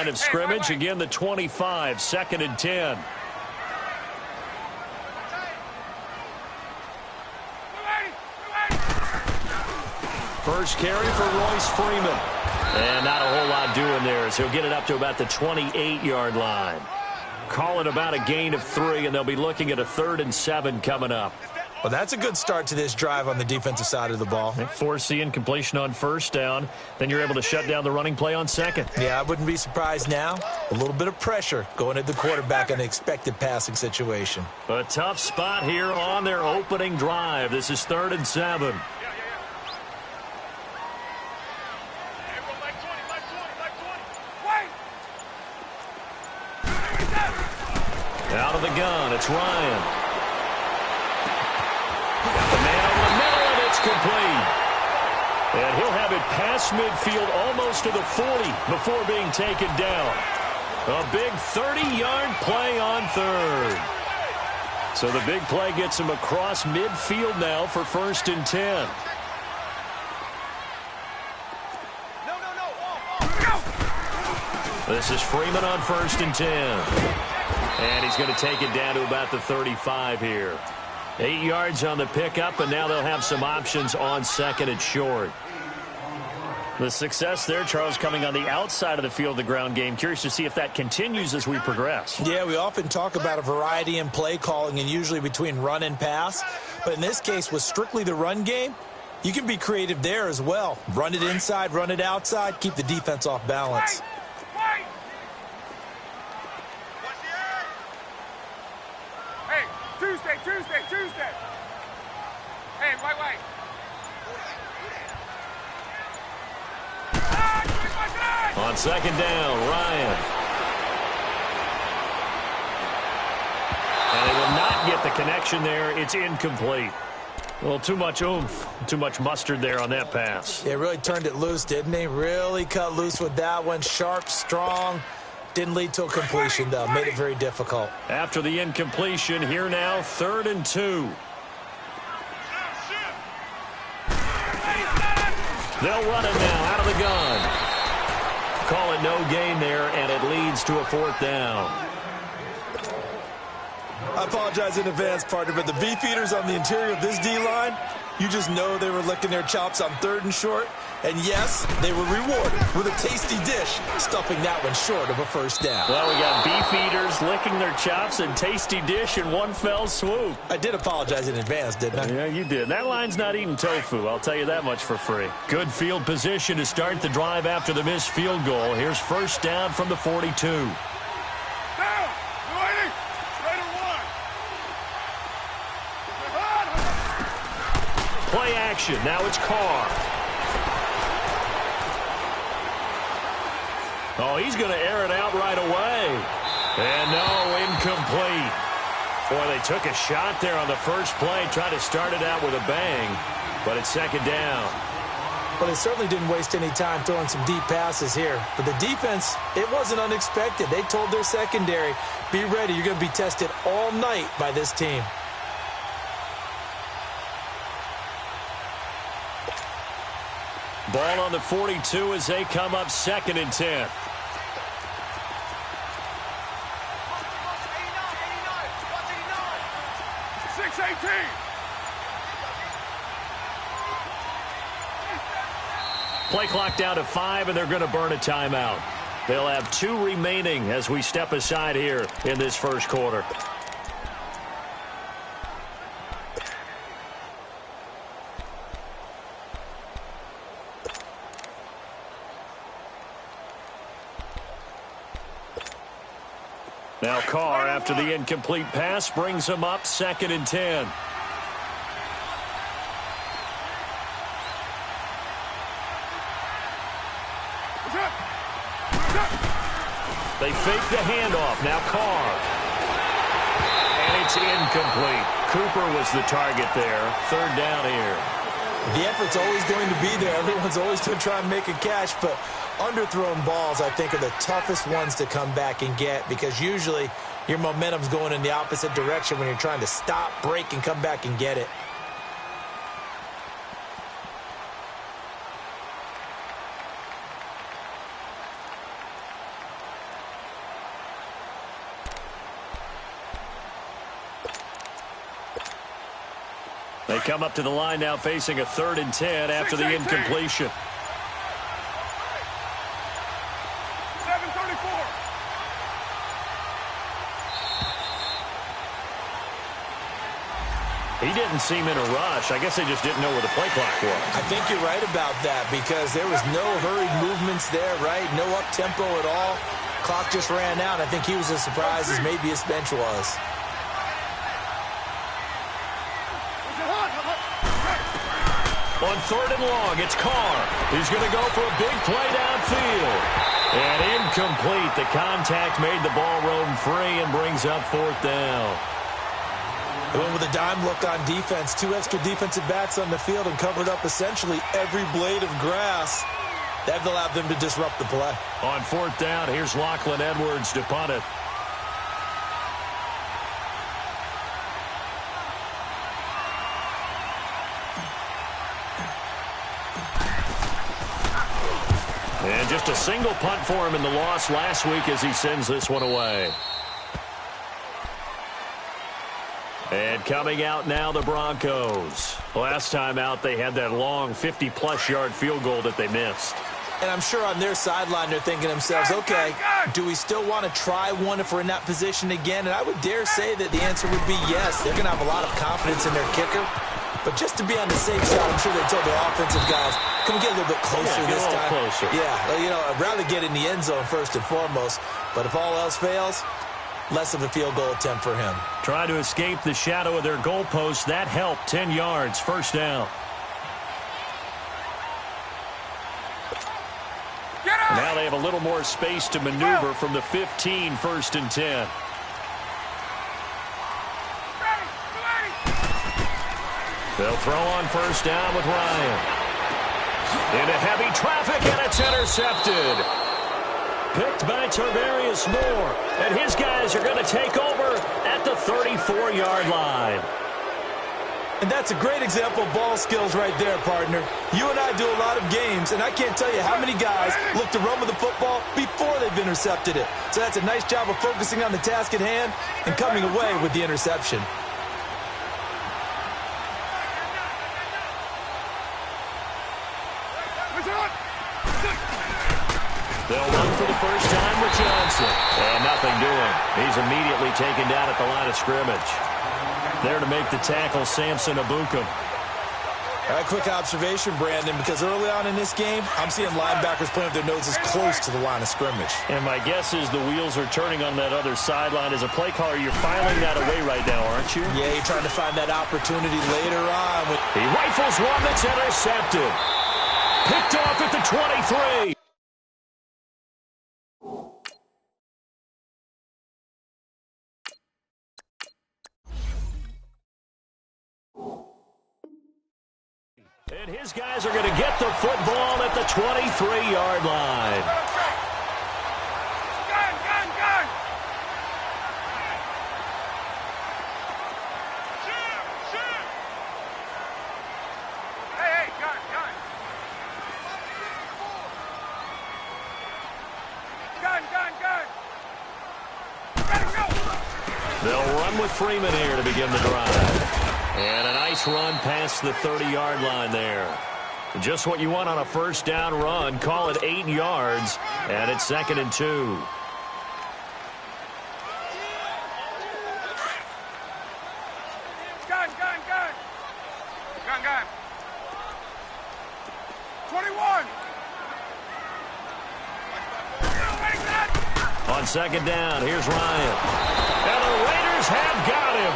line of scrimmage. Again, the 25, 2nd and 10. First carry for Royce Freeman. And not a whole lot doing there as he'll get it up to about the 28-yard line. Calling about a gain of 3, and they'll be looking at a 3rd and 7 coming up. Well, that's a good start to this drive on the defensive side of the ball. Force the incompletion on 1st down. Then you're able to shut down the running play on 2nd. Yeah, I wouldn't be surprised now. A little bit of pressure going at the quarterback in an expected passing situation. A tough spot here on their opening drive. This is 3rd and 7. Out of the gun, it's Ryan. Got the man over the middle, and it's complete. And he'll have it past midfield almost to the 40 before being taken down. A big 30-yard play on 3rd. So the big play gets him across midfield now for 1st and 10. This is Freeman on 1st and 10. And he's going to take it down to about the 35 here. 8 yards on the pickup, and now they'll have some options on 2nd and short. The success there, Charles, coming on the outside of the field, the ground game. Curious to see if that continues as we progress. Yeah, we often talk about a variety in play calling and usually between run and pass. But in this case, with strictly the run game, you can be creative there as well. Run it inside, run it outside, keep the defense off balance. Tuesday. Hey, wait. On 2nd down, Ryan. And they will not get the connection there. It's incomplete. Well, too much oomph, too much mustard there on that pass. They really turned it loose, didn't they? Really cut loose with that one. Sharp, strong. Didn't lead to a completion, though. Made it very difficult. After the incompletion, here now, 3rd and 2. They'll run it now out of the gun. Call it no gain there, and it leads to a 4th down. I apologize in advance, partner, but the beefeaters on the interior of this D-line, you just know they were licking their chops on 3rd and short. And yes, they were rewarded with a tasty dish, stuffing that one short of a 1st down. Well, we got beef eaters licking their chops and tasty dish in one fell swoop. I did apologize in advance, didn't I? Yeah, you did. That line's not eating tofu, I'll tell you that much for free. Good field position to start the drive after the missed field goal. Here's 1st down from the 42. Play action. Now it's Carr. Oh, he's going to air it out right away. And no, incomplete. Boy, they took a shot there on the first play, tried to start it out with a bang, but it's 2nd down. Well, they certainly didn't waste any time throwing some deep passes here. But the defense, it wasn't unexpected. They told their secondary, be ready. You're going to be tested all night by this team. Ball on the 42 as they come up 2nd and 10. Play clock down to 5, and they're going to burn a timeout. They'll have 2 remaining as we step aside here in this first quarter. Now Carr, after the incomplete pass, brings him up 2nd and 10. They fake the handoff. Now Carr. And it's incomplete. Cooper was the target there. 3rd down here. The effort's always going to be there. Everyone's always going to try and make a catch, but underthrown balls, I think, are the toughest ones to come back and get because usually your momentum's going in the opposite direction when you're trying to stop, break, and come back and get it. They come up to the line now facing a 3rd and 10 after the incompletion. 7:34. He didn't seem in a rush. I guess they just didn't know where the play clock was. I think you're right about that because there was no hurried movements there, right? No up-tempo at all. Clock just ran out. I think he was as surprised as maybe his bench was. On 3rd and long, it's Carr. He's going to go for a big play downfield. And incomplete. The contact made the ball roam free and brings up 4th down. They went with a dime look on defense. 2 extra defensive backs on the field and covered up essentially every blade of grass. That allowed them to disrupt the play. On 4th down, here's Lachlan Edwards to punt it. And just a single punt for him in the loss last week as he sends this one away. And coming out now, the Broncos. Last time out, they had that long 50-plus yard field goal that they missed. And I'm sure on their sideline they're thinking to themselves, okay, do we still want to try one if we're in that position again? And I would dare say that the answer would be yes. They're going to have a lot of confidence in their kicker. But just to be on the safe side, I'm sure they told their offensive guys, can we get a little bit closer this time? Closer. Yeah, well, you know, I'd rather get in the end zone first and foremost. But if all else fails, less of a field goal attempt for him. Trying to escape the shadow of their goalpost. That helped. 10 yards, 1st down. Now they have a little more space to maneuver from the 15, 1st and 10. They'll throw on 1st down with Ryan. Into heavy traffic, and it's intercepted. Picked by Tarvarius Moore. And his guys are going to take over at the 34-yard line. And that's a great example of ball skills right there, partner. You and I do a lot of games, and I can't tell you how many guys look to run with the football before they've intercepted it. So that's a nice job of focusing on the task at hand and coming away with the interception. They'll run for the first time with Johnson. And nothing doing. He's immediately taken down at the line of scrimmage. There to make the tackle, Samson Abukum. All right, quick observation, Brandon, because early on in this game, I'm seeing linebackers playing with their noses close to the line of scrimmage. And my guess is the wheels are turning on that other sideline. As a play caller, you're filing that away right now, aren't you? Yeah, you're trying to find that opportunity later on. He rifles one that's intercepted. Picked off at the 23. And his guys are going to get the football at the 23-yard line. Gun! Shoot! Hey, gun! Gun! Ready, go! They'll run with Freeman here to begin the drive. And a nice run past the 30-yard line there. Just what you want on a first down run. Call it 8 yards, and it's 2nd and 2. Gun! 21! On 2nd down, here's Ryan. And the Raiders have got him.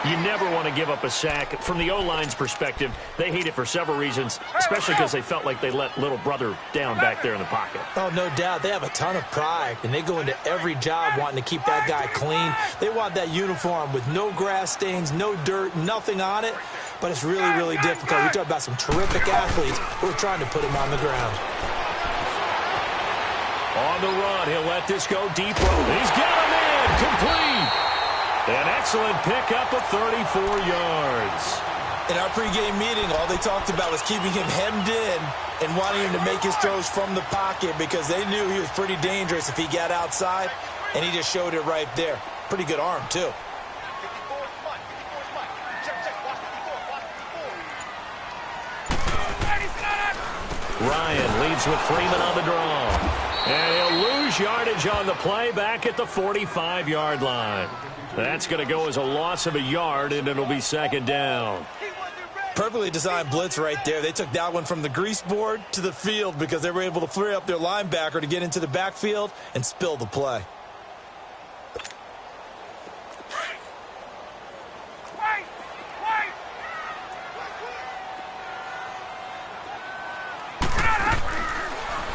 You never want to give up a sack. From the O-line's perspective, they hate it for several reasons, especially because they felt like they let little brother down back there in the pocket. Oh, no doubt. They have a ton of pride, and they go into every job wanting to keep that guy clean. They want that uniform with no grass stains, no dirt, nothing on it, but it's really, really difficult. We talk about some terrific athletes who are trying to put him on the ground. On the run, he'll let this go deep road. He's got him in, complete. An excellent pickup of 34 yards. In our pregame meeting, all they talked about was keeping him hemmed in and wanting him to make his throws from the pocket because they knew he was pretty dangerous if he got outside, and he just showed it right there. Pretty good arm, too. Ryan leads with Freeman on the draw. And he'll lose yardage on the play back at the 45-yard line. That's going to go as a loss of a yard, and it'll be second down. Perfectly designed blitz right there. They took that one from the grease board to the field because they were able to free up their linebacker to get into the backfield and spill the play.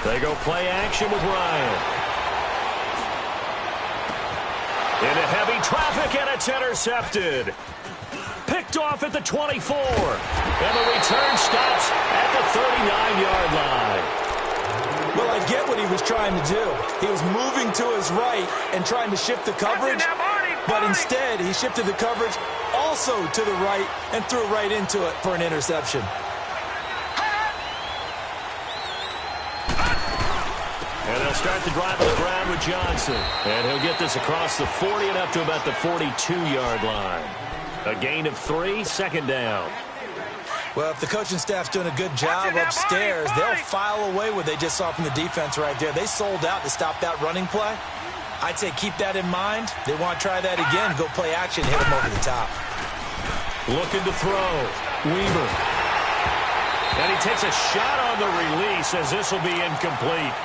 They go play action with Ryan. Into heavy traffic, and it's intercepted. Picked off at the 24. And the return stops at the 39-yard line. Well, I get what he was trying to do. He was moving to his right and trying to shift the coverage, but instead he shifted the coverage also to the right and threw right into it for an interception. And they'll start the drive on the ground with Johnson. And he'll get this across the 40 and up to about the 42-yard line. A gain of 3, second down. Well, if the coaching staff's doing a good job upstairs, they'll file away what they just saw from the defense right there. They sold out to stop that running play. I'd say keep that in mind. They want to try that again, go play action, hit them over the top. Looking to throw. Weaver. And he takes a shot on the release as this will be incomplete.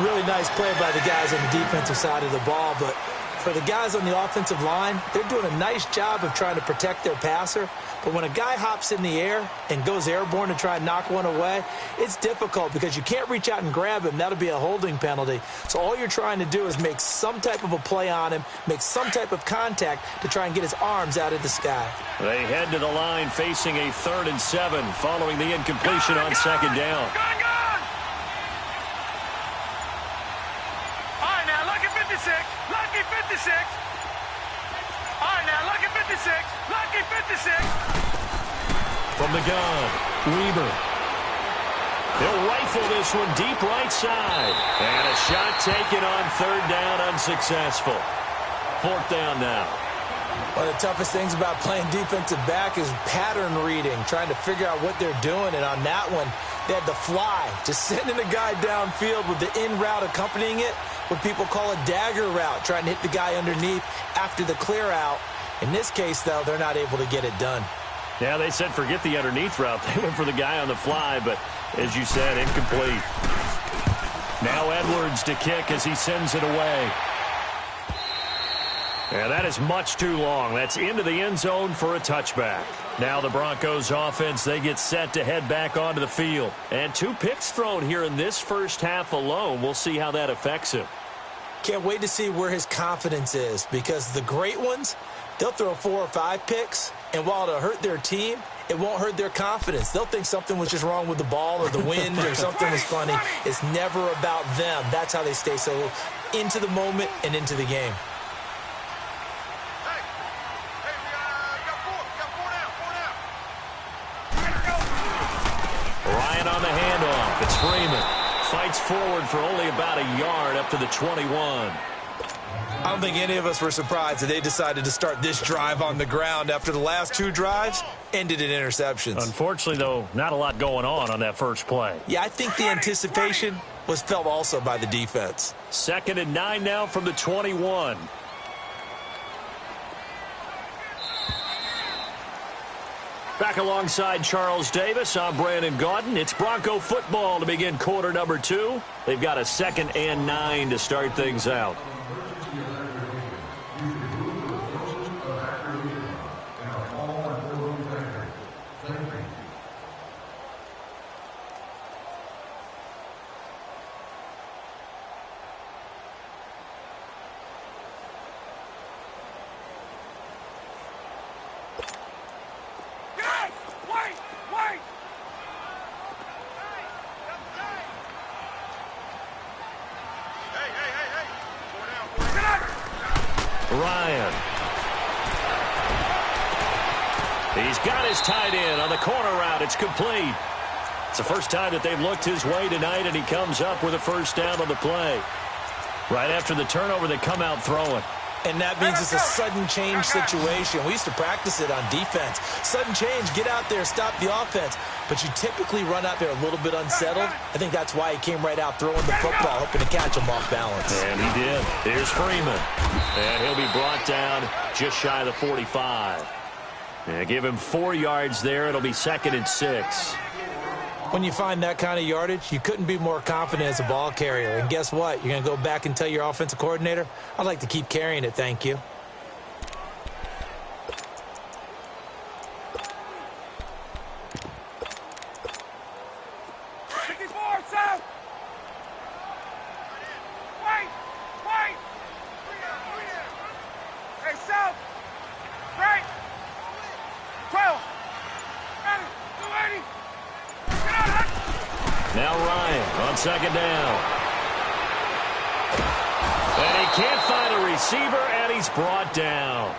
Really nice play by the guys on the defensive side of the ball, but for the guys on the offensive line, they're doing a nice job of trying to protect their passer. But when a guy hops in the air and goes airborne to try and knock one away, it's difficult because you can't reach out and grab him. That'll be a holding penalty. So all you're trying to do is make some type of a play on him, make some type of contact to try and get his arms out of the sky. They head to the line facing a 3rd and 7 following the incompletion on second down. Lucky 56. All right, now, lucky 56. Lucky 56. From the gun, Weaver. He'll rifle this one deep right side. And a shot taken on 3rd down, unsuccessful. 4th down now. One of the toughest things about playing defensive back is pattern reading, trying to figure out what they're doing. And on that one, they had the fly, just sending the guy downfield with the in route accompanying it, what people call a dagger route, trying to hit the guy underneath after the clear out. In this case, though, they're not able to get it done. Yeah, they said forget the underneath route. They went for the guy on the fly, but as you said, incomplete. Now Edwards to kick as he sends it away. Yeah, that is much too long. That's into the end zone for a touchback. Now the Broncos offense, they get set to head back onto the field. And 2 picks thrown here in this first half alone. We'll see how that affects him. Can't wait to see where his confidence is, because the great ones, they'll throw 4 or 5 picks, and while it'll hurt their team, it won't hurt their confidence. They'll think something was just wrong with the ball or the wind or something was funny. It's never about them. That's how they stay so into the moment and into the game. Ryan on the handoff. It's Freeman. Fights forward for only about a yard up to the 21. I don't think any of us were surprised that they decided to start this drive on the ground after the last 2 drives ended in interceptions. Unfortunately, though, not a lot going on that first play. Yeah, I think the anticipation was felt also by the defense. 2nd and 9 now from the 21. Back alongside Charles Davis, I'm Brandon Gaudin. It's Bronco football to begin quarter number 2. They've got a 2nd and 9 to start things out. Ryan. He's got his tight end on the corner route. It's complete. It's the first time that they've looked his way tonight, and he comes up with a first down on the play. Right after the turnover, they come out throwing. And that means it's a sudden change situation. We used to practice it on defense. Sudden change, get out there, stop the offense. But you typically run out there a little bit unsettled. I think that's why he came right out throwing the football, hoping to catch him off balance. And he did. Here's Freeman. And he'll be brought down just shy of the 45. And give him 4 yards there. It'll be 2nd and 6. When you find that kind of yardage, you couldn't be more confident as a ball carrier. And guess what? You're going to go back and tell your offensive coordinator, I'd like to keep carrying it, thank you. Now Ryan on 2nd down. And he can't find a receiver, and he's brought down.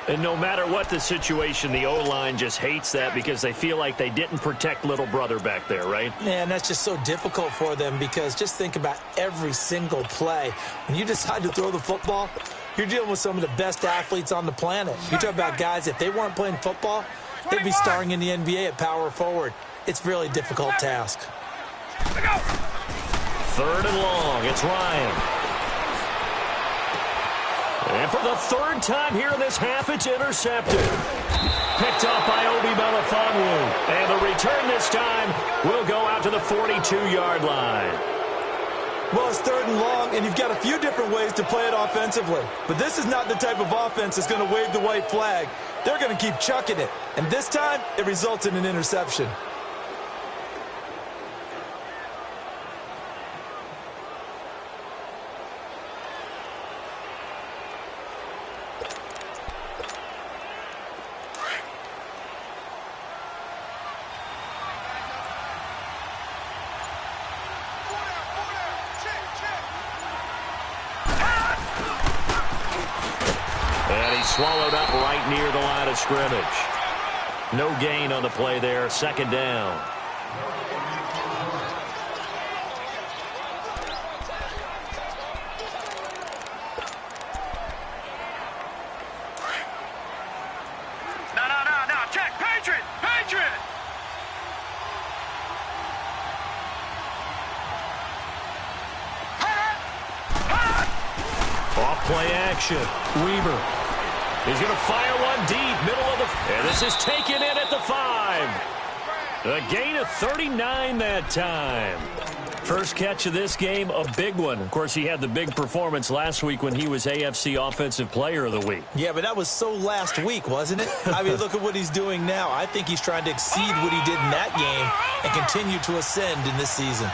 And no matter what the situation, the O-line just hates that because they feel like they didn't protect little brother back there, right? Man, that's just so difficult for them because just think about every single play. When you decide to throw the football, you're dealing with some of the best athletes on the planet. You talk about guys, if they weren't playing football, they'd be starring in the NBA at power forward. It's a really difficult task. 3rd and long. It's Ryan. And for the 3rd time here in this half, it's intercepted. Picked up by Obi Melifonwu. And the return this time will go out to the 42-yard line. Well, it's 3rd and long, and you've got a few different ways to play it offensively. But this is not the type of offense that's going to wave the white flag. They're going to keep chucking it. And this time, it results in an interception. Swallowed up right near the line of scrimmage. No gain on the play there. 2nd down. No. Check. Patriot. Off play action. Weaver. He's going to fire one deep, middle of the... And this is taken in at the 5. A gain of 39 that time. First catch of this game, a big one. Of course, he had the big performance last week when he was AFC Offensive Player of the Week. Yeah, but that was so last week, wasn't it? I mean, look at what he's doing now. I think he's trying to exceed what he did in that game and continue to ascend in this season.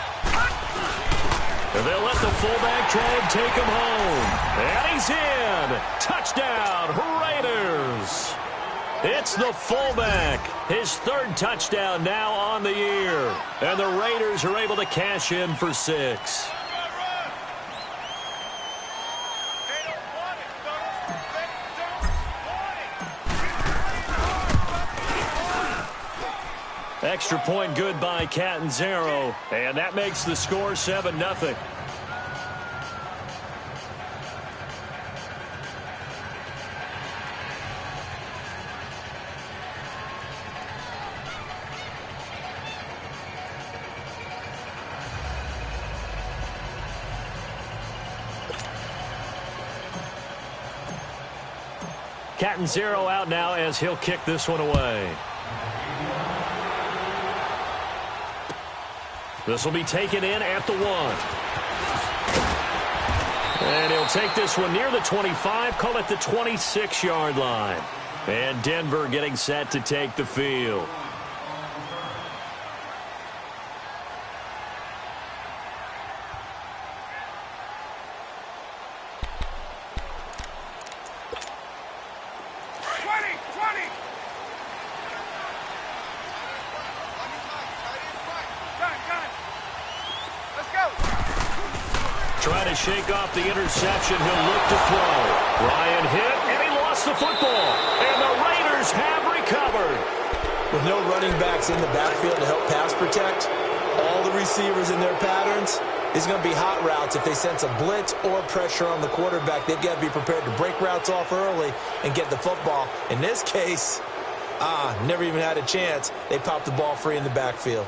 And they'll let the fullback try and take him home. And he's in. Touchdown, Raiders. It's the fullback. His 3rd touchdown now on the year. And the Raiders are able to cash in for 6. Extra point good by Catanzaro, and that makes the score 7-0. Catanzaro out now as he'll kick this one away. This will be taken in at the 1. And he'll take this one near the 25, call it the 26-yard line. And Denver getting set to take the field. Trying to shake off the interception. He'll look to throw. Ryan hit, and he lost the football. And the Raiders have recovered. With no running backs in the backfield to help pass protect, all the receivers in their patterns, These are going to be hot routes. If they sense a blitz or pressure on the quarterback, they've got to be prepared to break routes off early and get the football. In this case, never even had a chance. They popped the ball free in the backfield.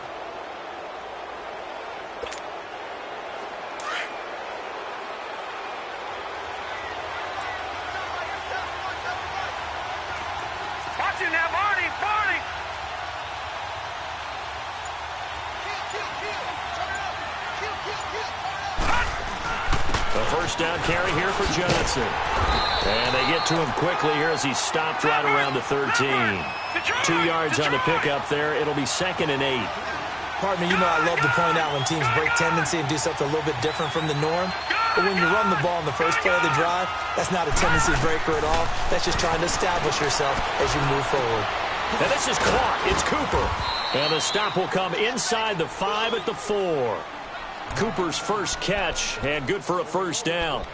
Watch it now, Barney, Barney. A first down carry here for Johnson. And they get to him quickly here as he stopped right around the 13. 2 yards on the pickup there. It'll be 2nd and 8. Pardon me, you know I love to point out when teams break tendency and do something a little bit different from the norm. But when you run the ball in the first play of the drive, that's not a tendency breaker at all. That's just trying to establish yourself as you move forward. And this is caught. It's Cooper. And the stop will come inside the 5 at the 4. Cooper's first catch, and good for a first down.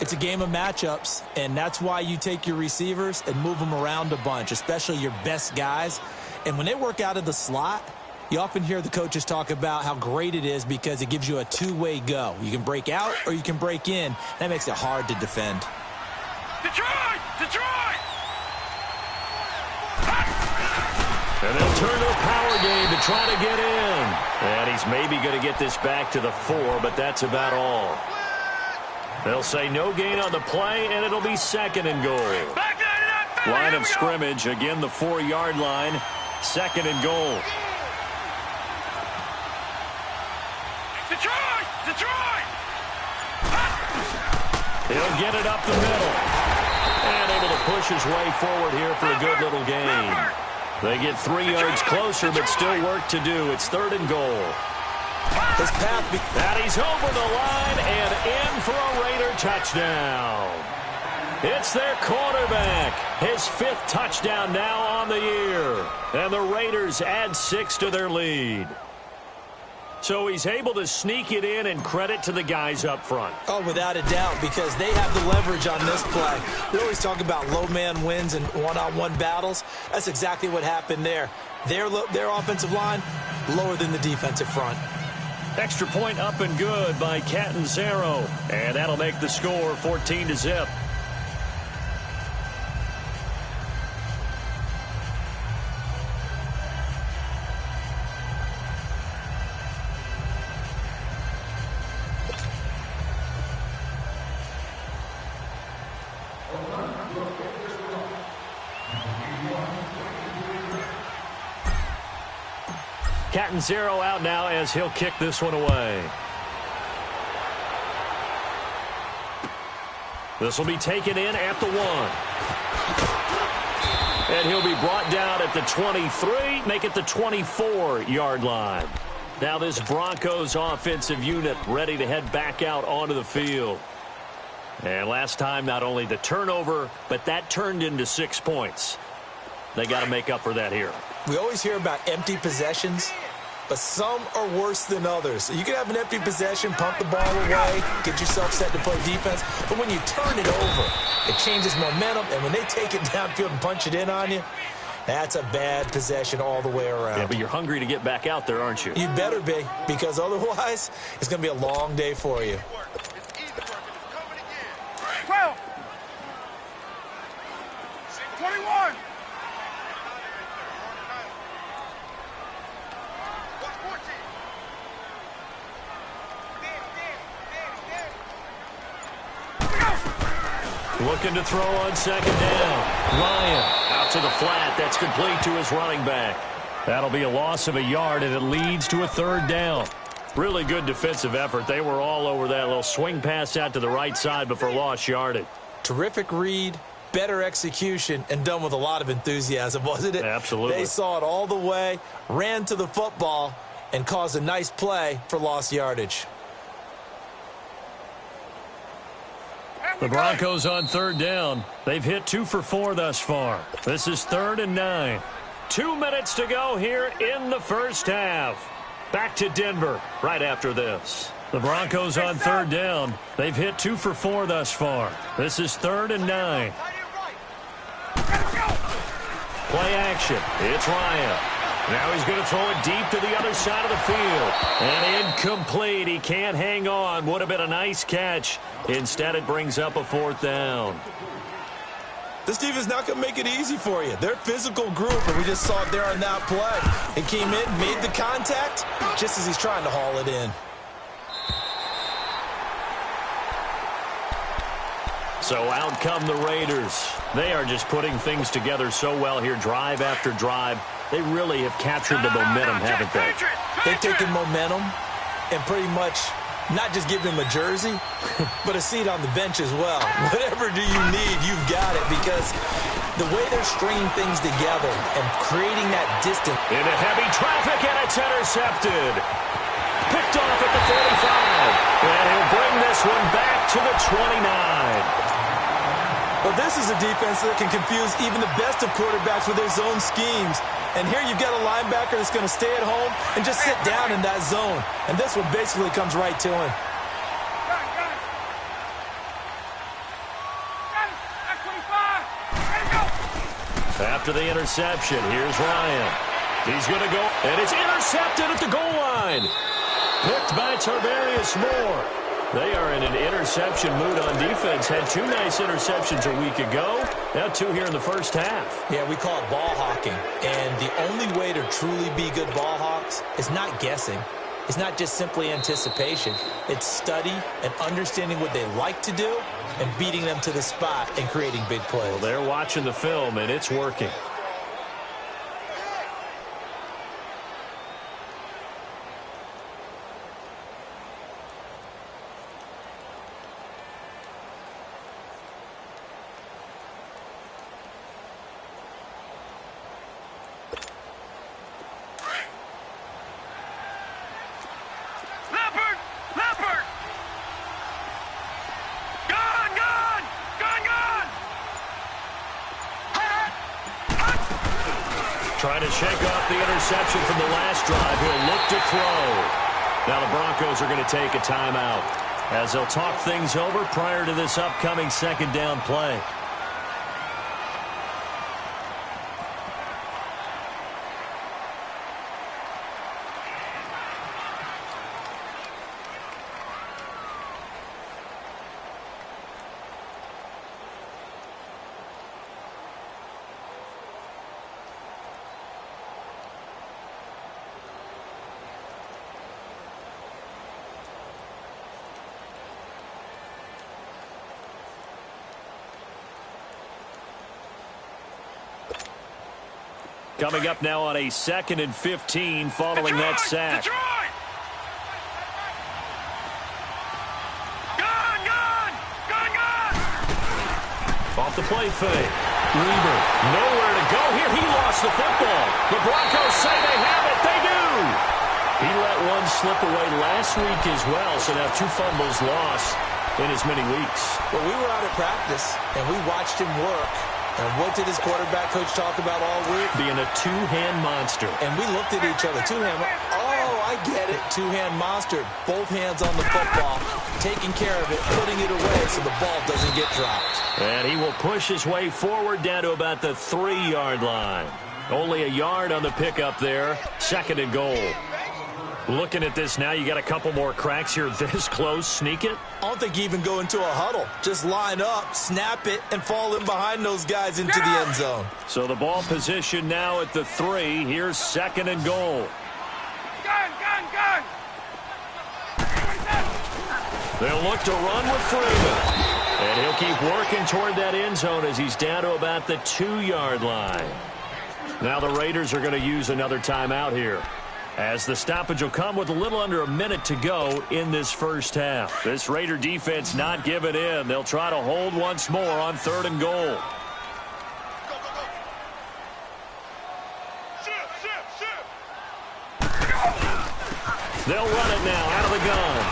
It's a game of matchups, and that's why you take your receivers and move them around a bunch, especially your best guys. And when they work out of the slot, you often hear the coaches talk about how great it is because it gives you a two-way go. You can break out or you can break in. That makes it hard to defend. Detroit! Detroit! And they'll turn to a power game to try to get in. And he's maybe going to get this back to the 4, but that's about all. They'll say no gain on the play, and it'll be 2nd and goal. Line of scrimmage, again the 4-yard line, 2nd and goal. Detroit! Detroit! He'll get it up the middle. And able to push his way forward here for a good little gain. They get 3 yards closer, but still work to do. It's 3rd and goal. His path. And he's over the line and in for a Raider touchdown. It's their quarterback. His 5th touchdown now on the year. And the Raiders add 6 to their lead. So he's able to sneak it in, and credit to the guys up front. Oh, without a doubt, because they have the leverage on this play. We always talk about low man wins and one-on-one battles. That's exactly what happened there. Their offensive line, lower than the defensive front. Extra point up and good by Catanzaro. And that'll make the score 14-0. Catanzaro out now as he'll kick this one away. This will be taken in at the 1. And he'll be brought down at the 23, make it the 24-yard line. Now this Broncos offensive unit ready to head back out onto the field. And last time, not only the turnover, but that turned into 6 points. They got to make up for that here. We always hear about empty possessions, but some are worse than others. You can have an empty possession, pump the ball away, get yourself set to play defense, but when you turn it over, it changes momentum, and when they take it downfield and punch it in on you, that's a bad possession all the way around. Yeah, but you're hungry to get back out there, aren't you? You better be, because otherwise, it's going to be a long day for you. 12. 21. Looking to throw on 2nd down. Ryan out to the flat. That's complete to his running back. That'll be a loss of a yard, and it leads to a 3rd down. Really good defensive effort. They were all over that little swing pass out to the right side before lost yardage. Terrific read, better execution, and done with a lot of enthusiasm, wasn't it? Absolutely. They saw it all the way, ran to the football, and caused a nice play for lost yardage. The Broncos on 3rd down. They've hit 2 for 4 thus far. This is 3rd and 9. 2 minutes to go here in the first half. Back to Denver right after this. The Broncos on 3rd down. They've hit 2 for 4 thus far. This is 3rd and 9. Play action. It's Ryan. Now he's going to throw it deep to the other side of the field. And incomplete. He can't hang on. Would have been a nice catch. Instead, it brings up a 4th down. This defense not going to make it easy for you. They're a physical group, and we just saw it there on that play. It came in, made the contact, just as he's trying to haul it in. So out come the Raiders. They are just putting things together so well here, drive after drive. They really have captured the momentum, haven't they? They've taken momentum and pretty much not just give him a jersey, but a seat on the bench as well. Whatever do you need, you've got it, because the way they're stringing things together and creating that distance. Into heavy traffic, and it's intercepted. Picked off at the 45. And he'll bring this one back to the 29. Well, this is a defense that can confuse even the best of quarterbacks with their zone schemes. And here you've got a linebacker that's going to stay at home and just sit down in that zone. And this one basically comes right to him. After the interception, here's Ryan. He's going to go, and it's intercepted at the goal line. Picked by Tarvarius Moore. They are in an interception mood on defense. Had 2 nice interceptions a week ago. Now 2 here in the first half. Yeah, we call it ball hawking. And the only way to truly be good ball hawks is not guessing. It's not just simply anticipation. It's study and understanding what they like to do and beating them to the spot and creating big plays. Well, they're watching the film, and it's working. Trying to shake off the interception from the last drive. He'll look to throw. Now the Broncos are going to take a timeout as they'll talk things over prior to this upcoming 2nd down play. Coming up now on a 2nd and 15 following that sack. Off the play fake. Weaver, nowhere to go here. He lost the football. The Broncos say they have it. They do. He let one slip away last week as well, so now 2 fumbles lost in as many weeks. Well, we were out at practice, and we watched him work. And what did his quarterback coach talk about all week? Being a 2-hand monster. And we looked at each other. 2-hand. Oh, I get it. 2-hand monster. Both hands on the football, taking care of it, putting it away so the ball doesn't get dropped. And he will push his way forward down to about the 3-yard line. Only a yard on the pickup there. 2nd and goal. Looking at this now, you got a couple more cracks here this close. Sneak it? I don't think you even go into a huddle. Just line up, snap it, and fall in behind those guys into the end zone. So the ball position now at the 3. Here's 2nd and goal. Gun! They'll look to run with Freeman. And he'll keep working toward that end zone as he's down to about the 2-yard line. Now the Raiders are going to use another timeout here, as the stoppage will come with a little under a minute to go in this first half. This Raider defense not giving in. They'll try to hold once more on 3rd and goal. They'll run it now out of the gun.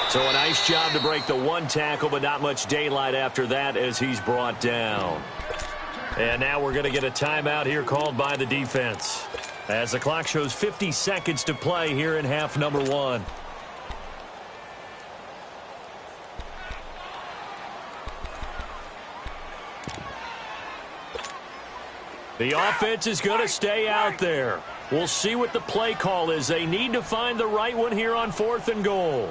So a nice job to break the 1 tackle, but not much daylight after that as he's brought down. And now we're going to get a timeout here called by the defense, as the clock shows 50 seconds to play here in half number 1. The offense is going to stay out there. We'll see what the play call is. They need to find the right one here on 4th and goal.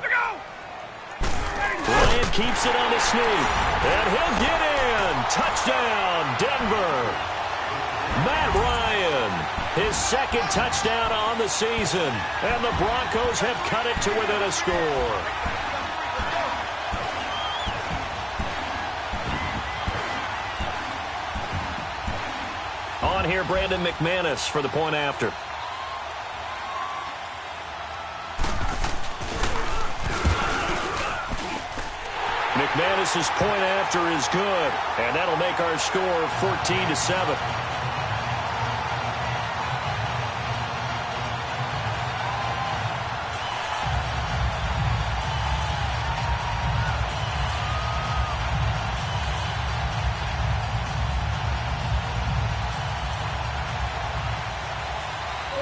Bryant keeps it on the sneak, and he'll get in. Touchdown, Denver. Matt Ryan, his second touchdown on the season, and the Broncos have cut it to within a score. On here, Brandon McManus for the point after. McManus's point after is good, and that'll make our score 14-7.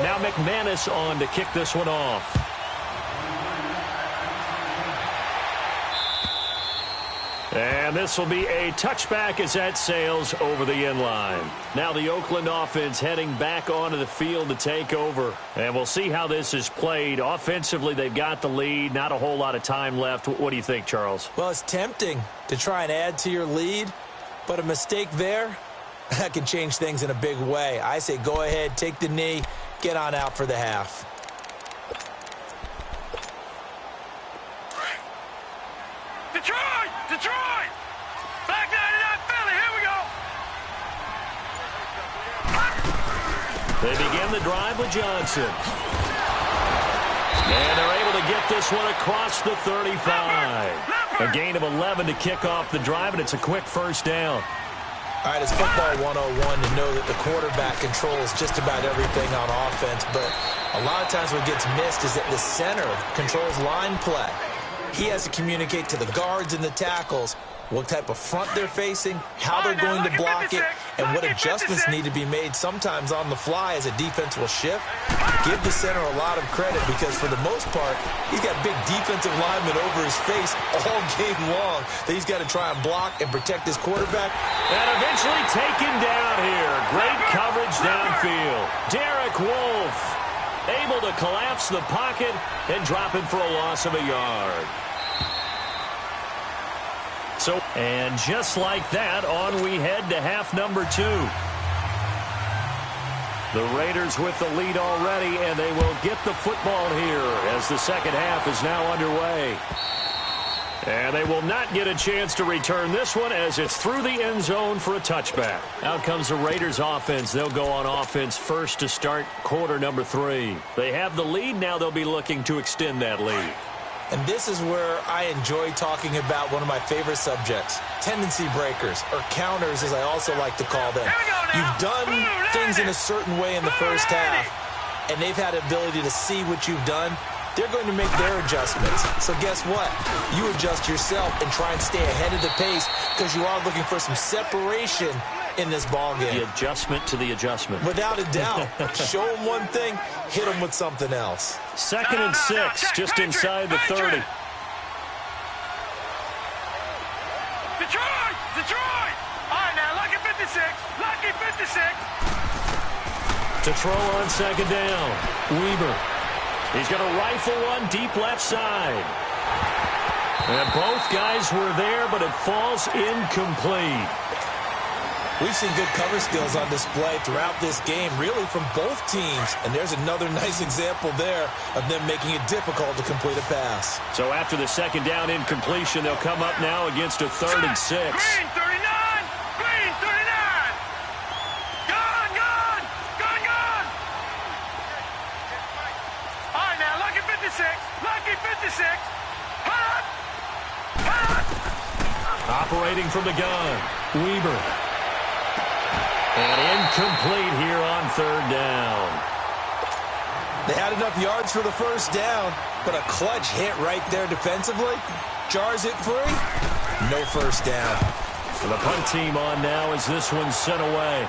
Now McManus on to kick this one off. And this will be a touchback as that sails over the end line. Now the Oakland offense heading back onto the field to take over. And we'll see how this is played. Offensively, they've got the lead. Not a whole lot of time left. What do you think, Charles? Well, it's tempting to try and add to your lead, but a mistake there, that can change things in a big way. I say go ahead, take the knee, get on out for the half. Detroit! Detroit! Back 99 Philly, here we go! They begin the drive with Johnson. And they're able to get this one across the 35. A gain of 11 to kick off the drive, and it's a quick first down. All right, it's football 101 to know that the quarterback controls just about everything on offense, but a lot of times what gets missed is that the center controls line play. He has to communicate to the guards and the tackles what type of front they're facing, how they're going to block it, and what adjustments need to be made sometimes on the fly as a defense will shift. Give the center a lot of credit because for the most part, he's got big defensive linemen over his face all game long that he's got to try and block and protect his quarterback. And eventually taken down here. Great coverage downfield. Derek Wolfe able to collapse the pocket and drop him for a loss of a yard. So, and just like that, on we head to half number 2. The Raiders with the lead already, and they will get the football here as the second half is now underway. And they will not get a chance to return this one as it's through the end zone for a touchback. Out comes the Raiders offense. They'll go on offense first to start quarter number 3. They have the lead. Now they'll be looking to extend that lead. And this is where I enjoy talking about one of my favorite subjects, tendency breakers, or counters as I also like to call them. You've done things in a certain way in the first half, and they've had the ability to see what you've done. They're going to make their adjustments. So guess what? You adjust yourself and try and stay ahead of the pace because you are looking for some separation in this ball game. The adjustment to the adjustment. Without a doubt. Show them one thing, hit them with something else. Second and 6, just inside the 30. Detroit! Detroit! All right, now, lucky 56. Lucky 56. To throw on second down. Weber. He's going to rifle one deep left side. And both guys were there, but it falls incomplete. We've seen good cover skills on display throughout this game, really from both teams. And there's another nice example there of them making it difficult to complete a pass. So after the second down incompletion, they'll come up now against a 3rd and 6. Green 39! Green 39! Gone! Gone! Gone! Gone! All right, now, lucky 56. Lucky 56. Hut! Hut! Operating from the gun. Weber. And incomplete here on 3rd down. They had enough yards for the first down, but a clutch hit right there defensively. Jars it free. No first down. So the punt team on now as this one's sent away.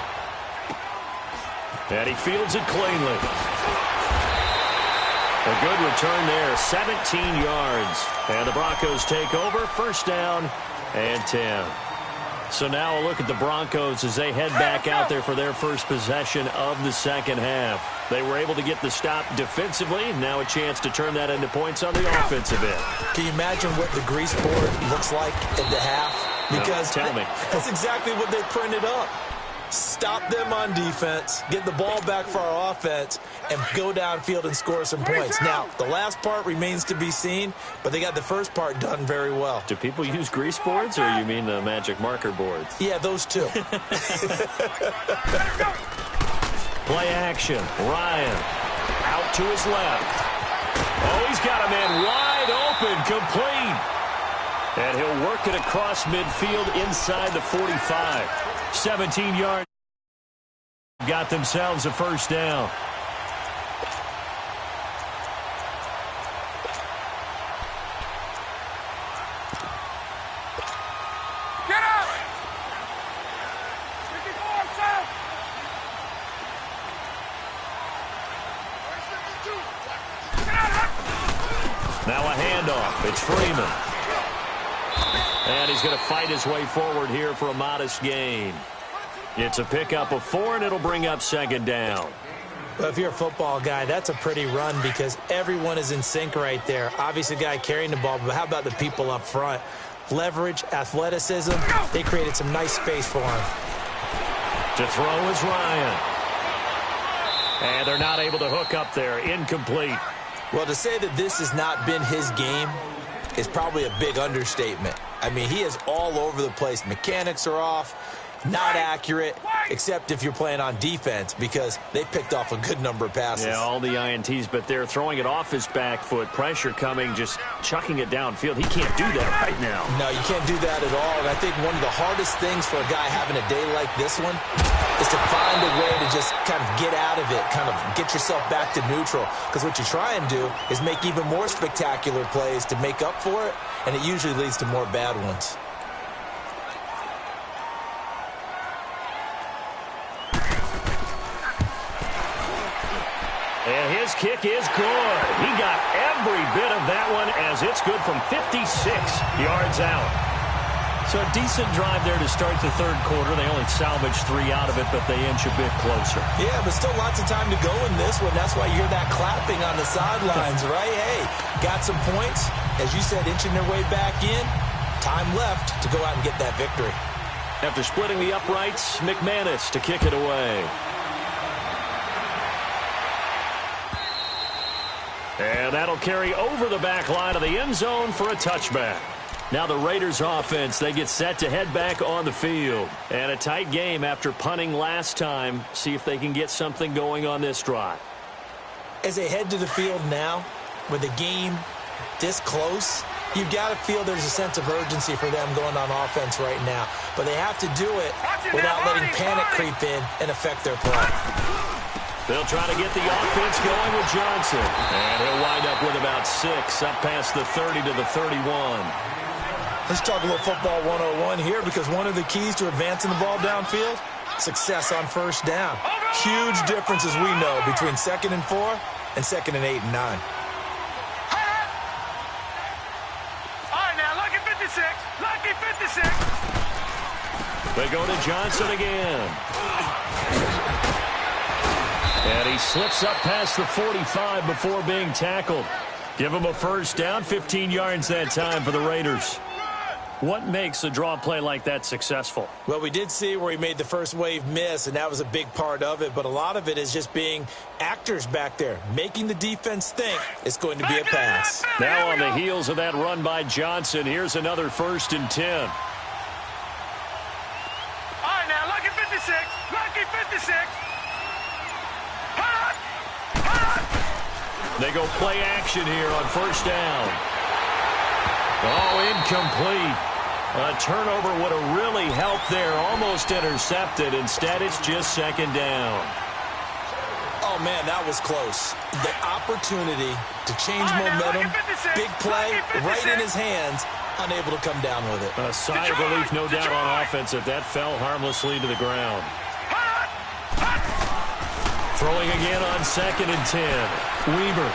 And he fields it cleanly. A good return there, 17 yards. And the Broncos take over, first down and 10. So now a look at the Broncos as they head back out there for their first possession of the second half. They were able to get the stop defensively. Now a chance to turn that into points on the offensive end. Can you imagine what the grease board looks like at the half? Because tell me. That's exactly what they printed up. Stop them on defense, get the ball back for our offense, and go downfield and score some points. Now, the last part remains to be seen, but they got the first part done very well. Do people use grease boards, or you mean the magic marker boards? Yeah, those two. Play action. Ryan out to his left. Oh, he's got a man wide open, complete. And he'll work it across midfield inside the 45. 17 yards. Got themselves a first down. Get up! 54, sir! Now a handoff. It's Freeman. And he's going to fight his way forward here for a modest gain. It's a pickup of 4, and it'll bring up second down. Well, if you're a football guy, that's a pretty run because everyone is in sync right there. Obviously, the guy carrying the ball, but how about the people up front? Leverage, athleticism, they created some nice space for him. To throw is Ryan. And they're not able to hook up there. Incomplete. Well, to say that this has not been his game is probably a big understatement. I mean, he is all over the place. Mechanics are off, not accurate, except if you're playing on defense because they picked off a good number of passes. Yeah, all the INTs, but they're throwing it off his back foot. Pressure coming, just chucking it downfield. He can't do that right now. No, you can't do that at all. And I think one of the hardest things for a guy having a day like this one is to find a way to just kind of get out of it, kind of get yourself back to neutral. Because what you try and do is make even more spectacular plays to make up for it, and it usually leads to more bad ones. And his kick is good. He got every bit of that one as it's good from 56 yards out. So a decent drive there to start the third quarter. They only salvaged 3 out of it, but they inch a bit closer. Yeah, but still lots of time to go in this one. That's why you hear that clapping on the sidelines, right? Hey, got some points. As you said, inching their way back in. Time left to go out and get that victory. After splitting the uprights, McManus to kick it away. And that'll carry over the back line of the end zone for a touchback. Now the Raiders offense, they get set to head back on the field. And a tight game after punting last time. See if they can get something going on this drive. As they head to the field now, with the game this close, you've got to feel there's a sense of urgency for them going on offense right now. But they have to do it without letting panic creep in and affect their play. They'll try to get the offense going with Johnson. And he'll wind up with about 6 up past the 30 to the 31. Let's talk a little football 101 here because one of the keys to advancing the ball downfield, success on first down. Huge difference, as we know, between 2nd and 4 and 2nd and 8 and 9. All right, now, lucky 56. Lucky 56. They go to Johnson again. And he slips up past the 45 before being tackled. Give him a first down, 15 yards that time for the Raiders. What makes a draw play like that successful? Well, we did see where he made the first wave miss, and that was a big part of it. But a lot of it is just being actors back there, making the defense think it's going to be a pass. Now on the heels of that run by Johnson, here's another 1st and 10. All right, now, lucky 56. Lucky 56. They go play action here on first down. Oh, incomplete. A turnover would have really helped there. Almost intercepted. Instead, it's just 2nd down. Oh, man, that was close. The opportunity to change momentum, big play, right in his hands, unable to come down with it. A sigh of relief, no doubt, on offense if that fell harmlessly to the ground. Throwing again on 2nd and 10. Weaver.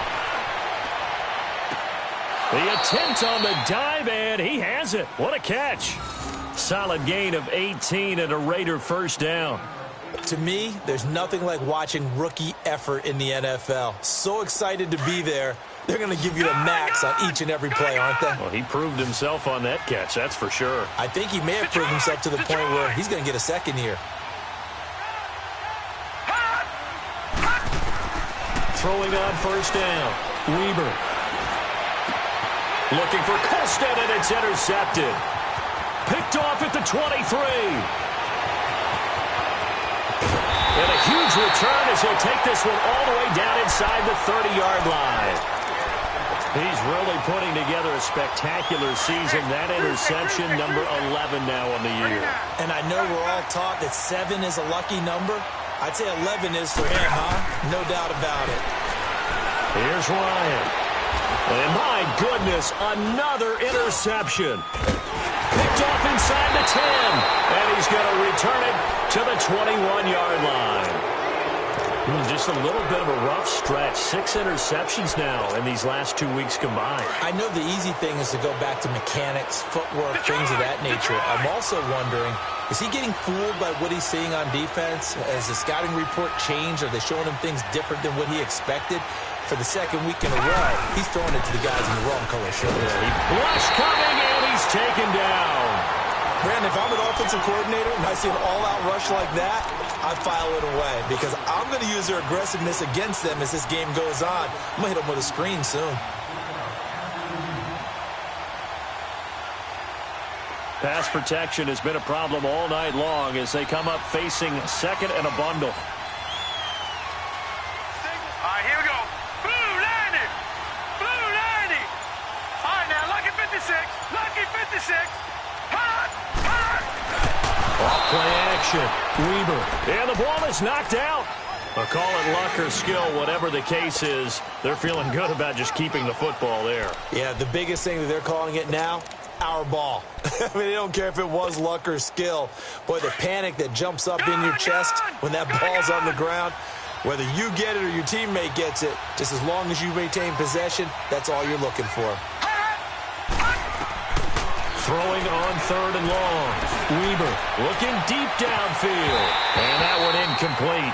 The attempt on the dive, and he has it. What a catch. Solid gain of 18 and a Raider first down. To me, there's nothing like watching rookie effort in the NFL. So excited to be there. They're going to give you the max on each and every play, aren't they? Well, he proved himself on that catch, that's for sure. I think he may have proved himself to the point where he's going to get a second here. Throwing on first down. Weber. Looking for Colston, and it's intercepted. Picked off at the 23. And a huge return as he'll take this one all the way down inside the 30-yard line. He's really putting together a spectacular season. That interception, number 11 now on the year. And I know we're all taught that 7 is a lucky number. I'd say 11 is for him, huh? No doubt about it. Here's Ryan. And my goodness, another interception. Picked off inside the 10. And he's going to return it to the 21-yard line. Just a little bit of a rough stretch. 6 interceptions now in these last 2 weeks combined. I know the easy thing is to go back to mechanics, footwork, things of that nature. I'm also wondering, is he getting fooled by what he's seeing on defense? Has the scouting report changed? Are they showing him things different than what he expected? For the second week in a row, he's throwing it to the guys in the wrong color shirts. Rush coming, and he's taken down. Brandon, if I'm an offensive coordinator and I see an all-out rush like that, I file it away because I'm going to use their aggressiveness against them as this game goes on. I'm going to hit them with a screen soon. Pass protection has been a problem all night long as they come up facing second and a bundle. All right, here we go. Blue 90. Blue 90. All right, now, lucky 56. Lucky 56. Hot. Hot. Off play action. Weber. And the ball is knocked out. I'll call it luck or skill, whatever the case is. They're feeling good about just keeping the football there. Yeah, the biggest thing that they're calling it now, our ball. I mean, they don't care if it was luck or skill. Boy, the panic that jumps up in your chest when that ball's on the ground, whether you get it or your teammate gets it, just as long as you maintain possession, that's all you're looking for. Throwing on third and long. Weber looking deep downfield. And that one incomplete.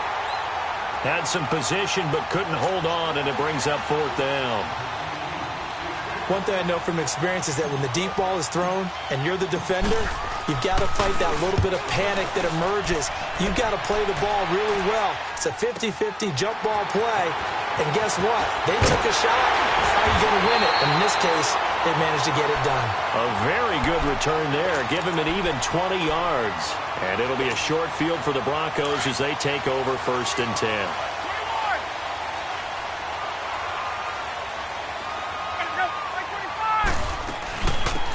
Had some position but couldn't hold on, and it brings up fourth down. One thing I know from experience is that when the deep ball is thrown and you're the defender, you've got to fight that little bit of panic that emerges. You've got to play the ball really well. It's a 50-50 jump ball play. And guess what? They took a shot. How are you going to win it? And in this case, they managed to get it done. A very good return there. Give him an even 20 yards. And it'll be a short field for the Broncos as they take over first and 10.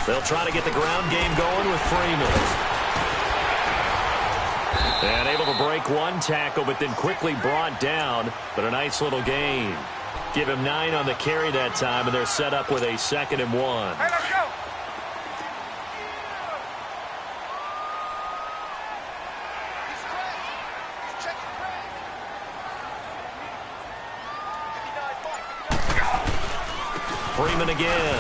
They'll try to get the ground game going with Freeman. And able to break one tackle, but then quickly brought down. But a nice little gain. Give him 9 on the carry that time, and they're set up with a 2nd and 1. Hey, let's go. Freeman again.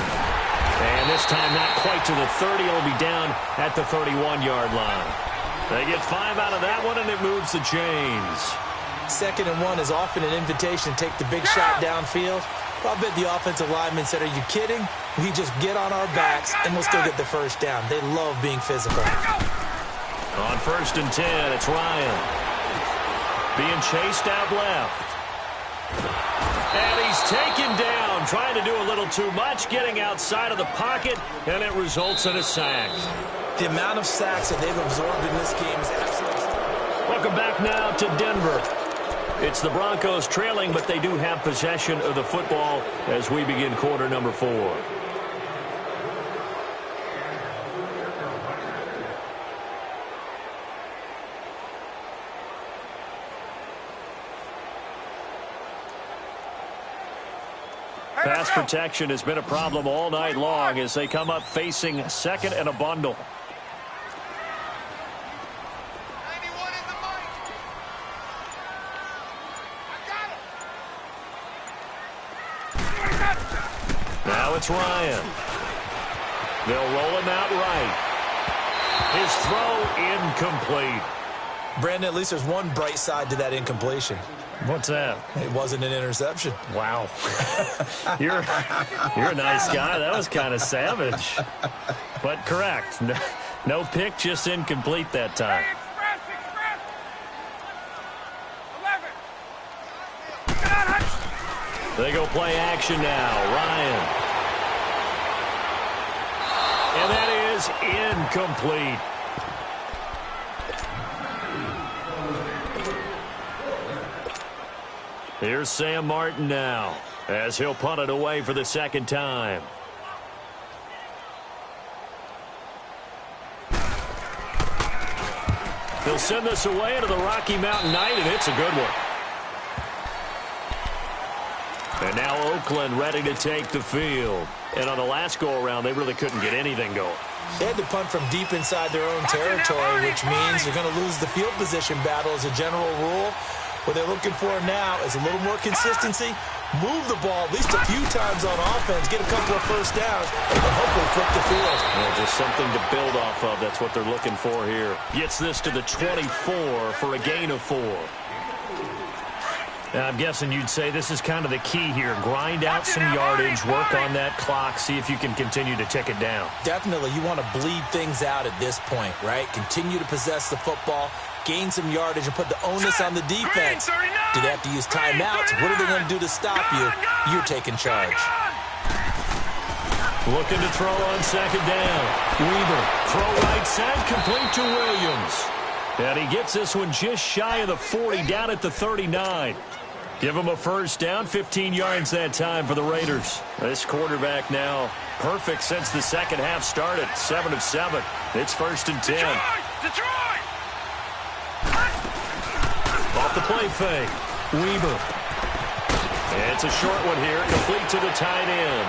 And this time not quite to the 30. It'll be down at the 31-yard line. They get 5 out of that one, and it moves the chains. 2nd and 1 is often an invitation to take the big shot downfield. I'll bet the offensive lineman said, are you kidding? We just get on our backs, and we'll still get the first down. They love being physical. On first and 10, it's Ryan. Being chased out left. And he's taken down, trying to do a little too much, getting outside of the pocket, and it results in a sack. The amount of sacks that they've absorbed in this game is absolutely... Welcome back now to Denver. It's the Broncos trailing, but they do have possession of the football as we begin quarter number 4. Pass protection has been a problem all night long as they come up facing 2nd and a bundle. Now it's Ryan. They'll roll him out right. His his throw incomplete. Brandon, at least there's one bright side to that incompletion. What's that? It wasn't an interception. Wow. You're a nice guy. That was kind of savage. But correct. No pick, just incomplete that time. They go play action now. Ryan. And that is incomplete. Here's Sam Martin now, as he'll punt it away for the second time. He'll send this away into the Rocky Mountain Night, and it's a good one. And now Oakland ready to take the field. And on the last go-around, they really couldn't get anything going. They had to punt from deep inside their own territory, which means they're going to lose the field position battle as a general rule. What they're looking for now is a little more consistency, move the ball at least a few times on offense, get a couple of first downs, and hopefully flip the field. Yeah, just something to build off of. That's what they're looking for here. Gets this to the 24 for a gain of 4. Now, I'm guessing you'd say this is kind of the key here. Grind out some yardage, work on that clock, see if you can continue to tick it down. Definitely. You want to bleed things out at this point, right? Continue to possess the football, gain some yardage, and put the onus on the defense. Do they have to use timeouts? What are they going to do to stop you? You're taking charge. Looking to throw on second down. Weaver, throw right side, complete to Williams. And he gets this one just shy of the 40, down at the 39. Give him a first down, 15 yards that time for the Raiders. This quarterback now perfect since the second half started, 7 of 7. It's 1st and 10. Detroit! Off the play fake. Weaver. It's a short one here, complete to the tight end.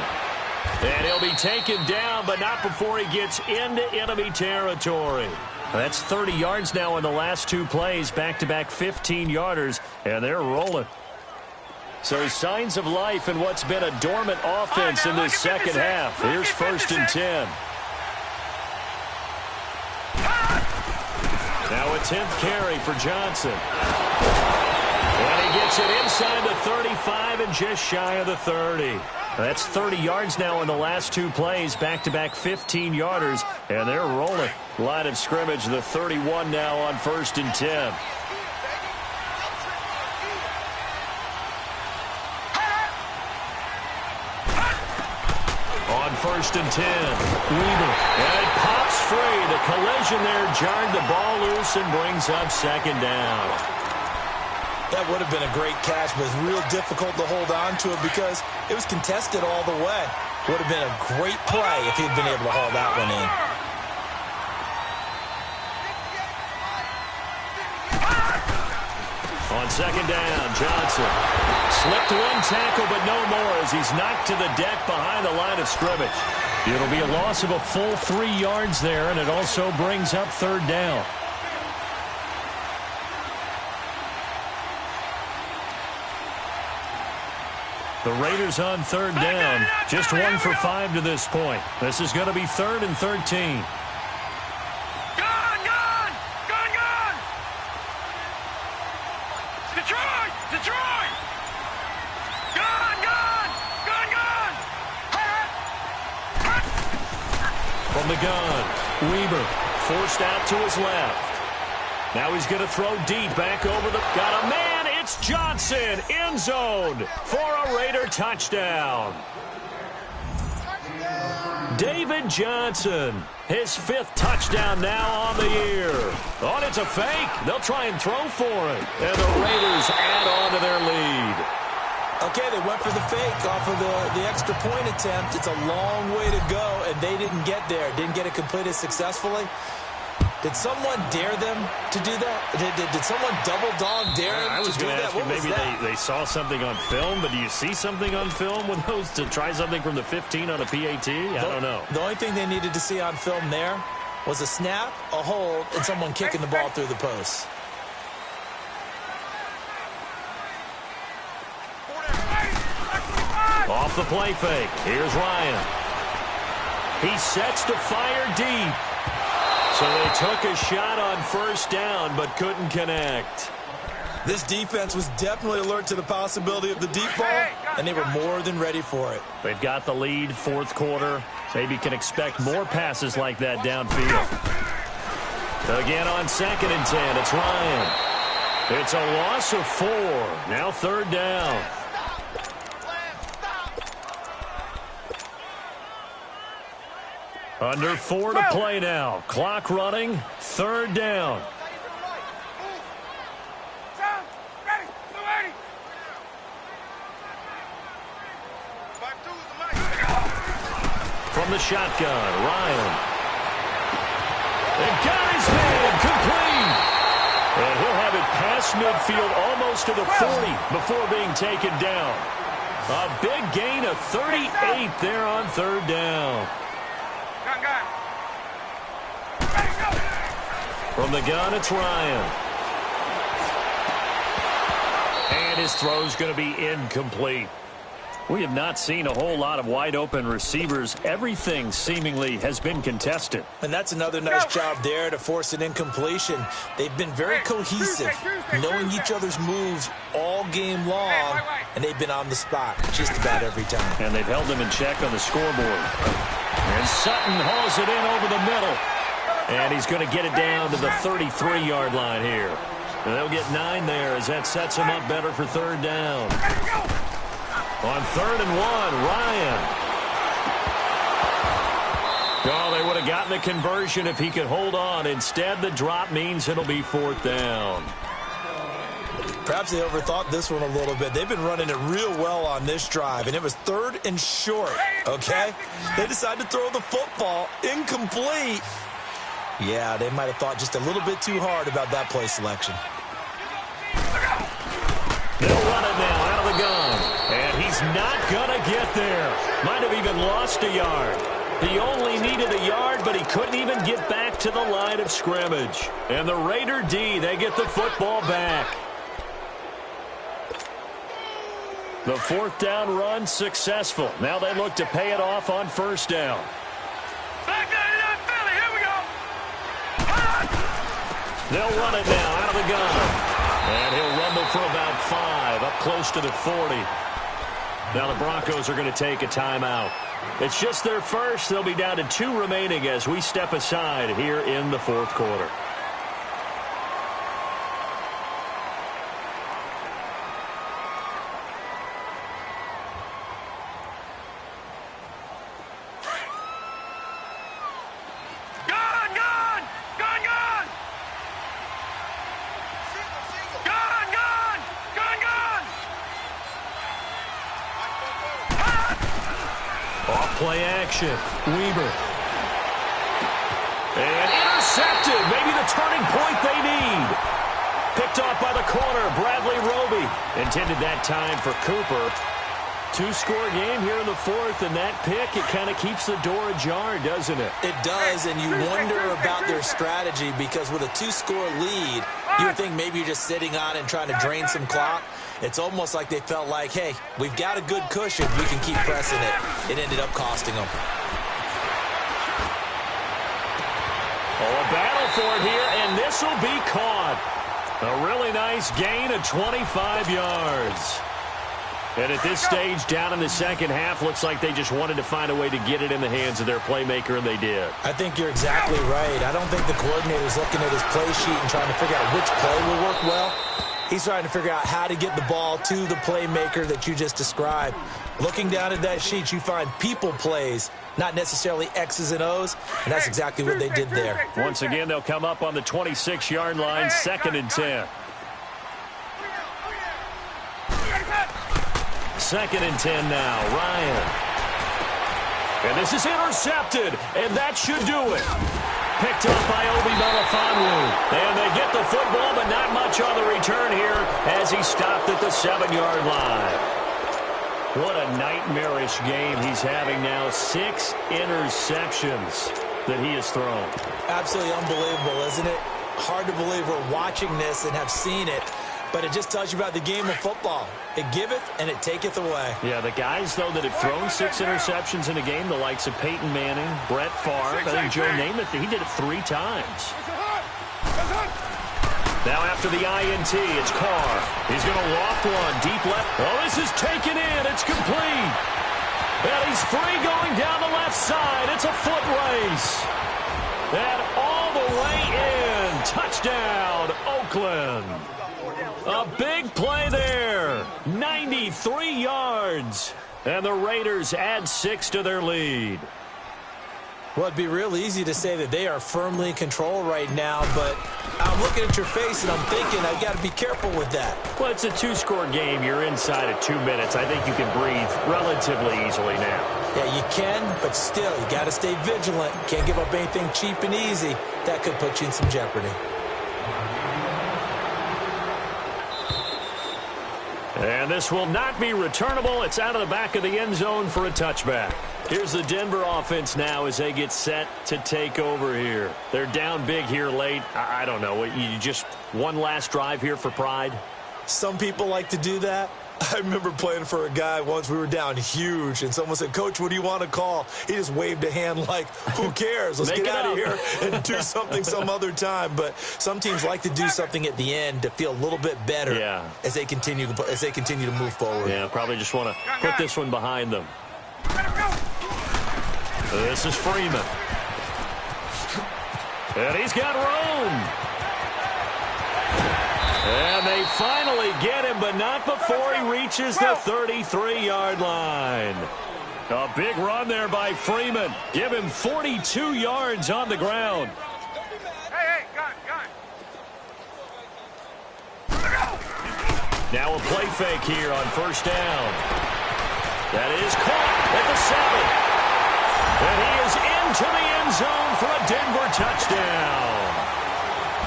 And he'll be taken down, but not before he gets into enemy territory. That's 30 yards now in the last 2 plays, back-to-back 15-yarders, and they're rolling. So signs of life in what's been a dormant offense in this second half. Here's 1st and 10. Now a 10th carry for Johnson. And he gets it inside the 35 and just shy of the 30. That's 30 yards now in the last 2 plays, back-to-back 15-yarders, and they're rolling. Line of scrimmage, the 31 now on 1st and 10. On 1st and 10, Weaver, and it pops free. The collision there jarred the ball loose and brings up second down. That would have been a great catch, but it's real difficult to hold on to it because it was contested all the way. Would have been a great play if he'd been able to haul that one in. On second down, Johnson slipped one tackle, but no more as he's knocked to the deck behind the line of scrimmage. It'll be a loss of a full 3 yards there, and it also brings up 3rd down. The Raiders on 3rd down, just 1 for 5 to this point. This is going to be 3rd and 13. Detroit! Gone! From the gun, Weaver forced out to his left. Now he's going to throw deep back over the... Got a man, it's Johnson, end zone for a Raider touchdown. David Johnson, his 5th touchdown now on the year. Oh, and it's a fake. They'll try and throw for it. And the Raiders add on to their lead. Okay, they went for the fake off of the extra point attempt. It's a long way to go, and they didn't get there. Didn't get it completed successfully. Did someone dare them to do that? Did someone double-dog dare them I was to do going to that? ask you, What was maybe that? they saw something on film, but do you see something on film with those to try something from the 15 on a PAT? I don't know. The only thing they needed to see on film there was a snap, a hold, and someone kicking the ball through the post. Off the play fake. Here's Ryan. He sets to fire deep. So they took a shot on first down, but couldn't connect. This defense was definitely alert to the possibility of the deep ball, and they were more than ready for it. They've got the lead, fourth quarter. Maybe can expect more passes like that downfield. Again on 2nd and 10, it's Ryan. It's a loss of 4. Now 3rd down. Under 4 to play now. Clock running, 3rd down. From the shotgun, Ryan. And got his man, complete. And he'll have it past midfield almost to the 40 before being taken down. A big gain of 38 there on 3rd down. From the gun, it's Ryan. And his throw's going to be incomplete. We have not seen a whole lot of wide-open receivers. Everything seemingly has been contested. And that's another nice job there to force an incompletion. They've been very cohesive, knowing each other's moves all game long, and they've been on the spot just about every time. And they've held them in check on the scoreboard. And Sutton hauls it in over the middle. And he's going to get it down to the 33-yard line here. And they'll get 9 there as that sets him up better for 3rd down. On 3rd and 1, Ryan. Oh, they would have gotten the conversion if he could hold on. Instead, the drop means it'll be 4th down. Perhaps they overthought this one a little bit. They've been running it real well on this drive, and it was 3rd and short, okay? They decided to throw the football incomplete. Yeah, they might have thought just a little bit too hard about that play selection. They'll run it now out of the gun. And he's not going to get there. Might have even lost a yard. He only needed a yard, but he couldn't even get back to the line of scrimmage. And the Raider D, they get the football back. The 4th down run successful. Now they look to pay it off on 1st down. They'll run it now out of the gun. And he'll rumble for about 5, up close to the 40. Now the Broncos are going to take a timeout. It's just their first. They'll be down to 2 remaining as we step aside here in the 4th quarter. Play action. Weber. And intercepted. Maybe the turning point they need. Picked off by the corner, Bradley Roby. Intended that time for Cooper. 2-score game here in the 4th, and that pick, it kind of keeps the door ajar, doesn't it? It does, and you wonder about their strategy because with a 2-score lead, you would think maybe you're just sitting on and trying to drain some clock. It's almost like they felt like, hey, we've got a good cushion. We can keep pressing it. It ended up costing them. Oh, a battle for it here, and this will be caught. A really nice gain of 25 yards. And at this stage, down in the second half, looks like they just wanted to find a way to get it in the hands of their playmaker, and they did. I think you're exactly right. I don't think the coordinator's looking at his play sheet and trying to figure out which play will work well. He's trying to figure out how to get the ball to the playmaker that you just described. Looking down at that sheet, you find people plays, not necessarily X's and O's, and that's exactly what they did there. Once again, they'll come up on the 26-yard line, 2nd and 10. 2nd and 10 now, Ryan. And this is intercepted, and that should do it. Picked up by Obi Melifonwu. And they get the football, but not much on the return here as he stopped at the 7-yard line. What a nightmarish game he's having now. 6 interceptions that he has thrown. Absolutely unbelievable, isn't it? Hard to believe we're watching this and have seen it. But it just tells you about the game of football. It giveth and it taketh away. Yeah, the guys, though, that have thrown 6 interceptions in a game, the likes of Peyton Manning, Brett Favre, I think Joe Namath, he did it 3 times. Now after the INT, it's Carr. He's going to loft one deep left. Oh, this is taken in. It's complete. And he's free going down the left side. It's a foot race. And all the way in. Touchdown, Oakland. A big play there. 93 yards. And the Raiders add 6 to their lead. Well, it'd be real easy to say that they are firmly in control right now, but I'm looking at your face and I'm thinking I've got to be careful with that. Well, it's a 2-score game. You're inside of 2 minutes. I think you can breathe relatively easily now. Yeah, you can, but still, you got to stay vigilant. Can't give up anything cheap and easy. That could put you in some jeopardy. And this will not be returnable. It's out of the back of the end zone for a touchback. Here's the Denver offense now as they get set to take over here. They're down big here late. I don't know. You just one last drive here for pride? Some people like to do that. I remember playing for a guy once. We were down huge, and someone said, "Coach, what do you want to call?" He just waved a hand like, who cares? Let's get out of here and do something some other time. But some teams like to do something at the end to feel a little bit better as they continue to move forward. Yeah, probably just want to put this one behind them. This is Freeman. And he's got room. And they finally get him, but not before he reaches the 33-yard line. A big run there by Freeman. Give him 42 yards on the ground. Hey, gun. Now a play fake here on first down. That is caught at the 7. And he is into the end zone for a Denver touchdown.